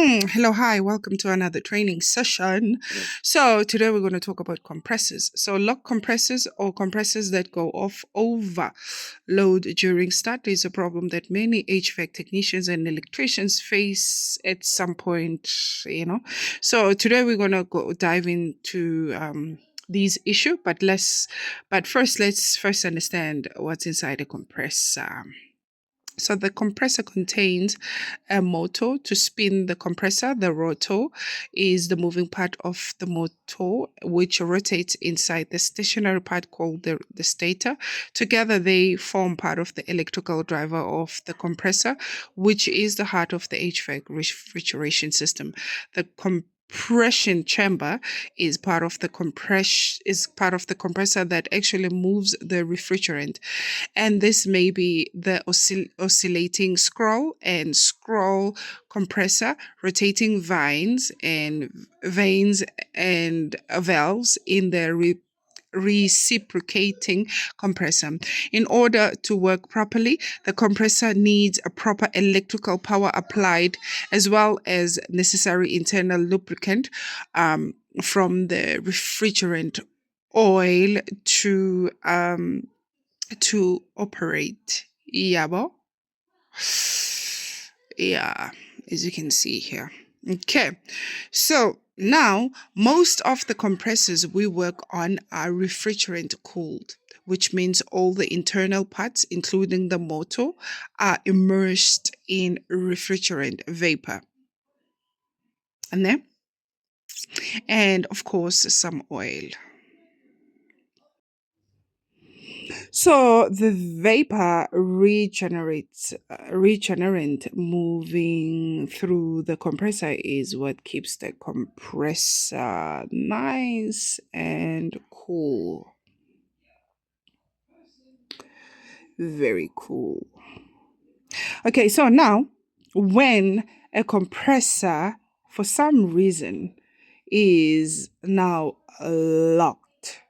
Hello, hi, welcome to another training session. So today we're going to talk about compressors. So lock compressors or compressors that go off overload during start is a problem that many HVAC technicians and electricians face at some point, So today we're going to dive into these issues, but first let's understand what's inside a compressor. So the compressor contains a motor to spin the compressor. The rotor is the moving part of the motor, which rotates inside the stationary part called the stator. Together, they form part of the electrical driver of the compressor, which is the heart of the HVAC refrigeration system. The compression chamber is part of the compressor that actually moves the refrigerant, and this may be the oscillating scroll and scroll compressor, rotating vanes and valves in the reciprocating compressor. In order to work properly, the compressor needs a proper electrical power applied, as well as necessary internal lubricant from the refrigerant oil to operate. Yabo. Yeah, as you can see here. Okay, so now most of the compressors we work on are refrigerant cooled, which means all the internal parts, including the motor, are immersed in refrigerant vapor. And of course, some oil. So the vapor regenerant moving through the compressor is what keeps the compressor nice and cool. Very cool. Okay, so now when a compressor, for some reason, is now locked,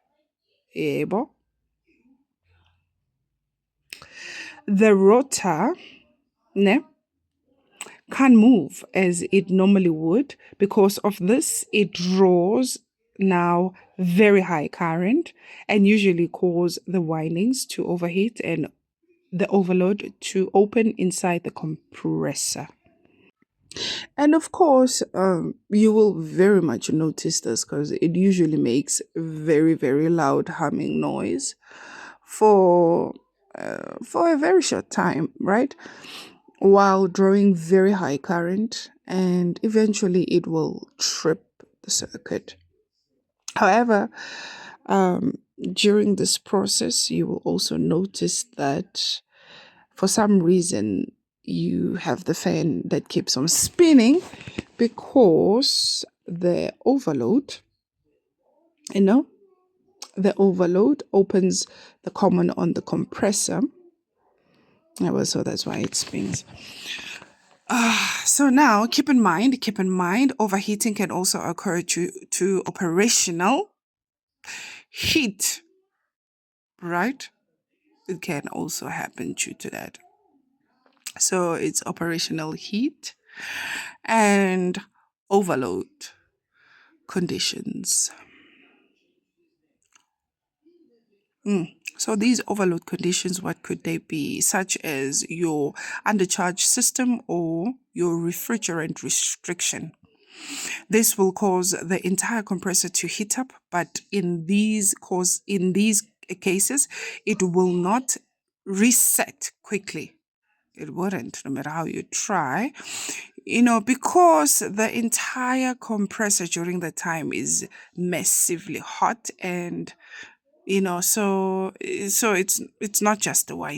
the rotor can't move as it normally would. Because of this, it draws now very high current and usually cause the windings to overheat and the overload to open inside the compressor. And of course, you will very much notice this because it usually makes very, very loud humming noise for a very short time, right? While drawing very high current, and eventually it will trip the circuit. However, during this process, you will also notice that for some reason you have the fan that keeps on spinning because the overload, the overload opens the common on the compressor. So that's why it spins. So now keep in mind, overheating can also occur to operational heat, right? It can also happen due to that. So it's operational heat and overload conditions. So these overload conditions, what could they be? Such as your undercharge system or your refrigerant restriction. This will cause the entire compressor to heat up, but in these cases, it will not reset quickly. It wouldn't, no matter how you try, because the entire compressor during the time is massively hot, and so it's not just the wine.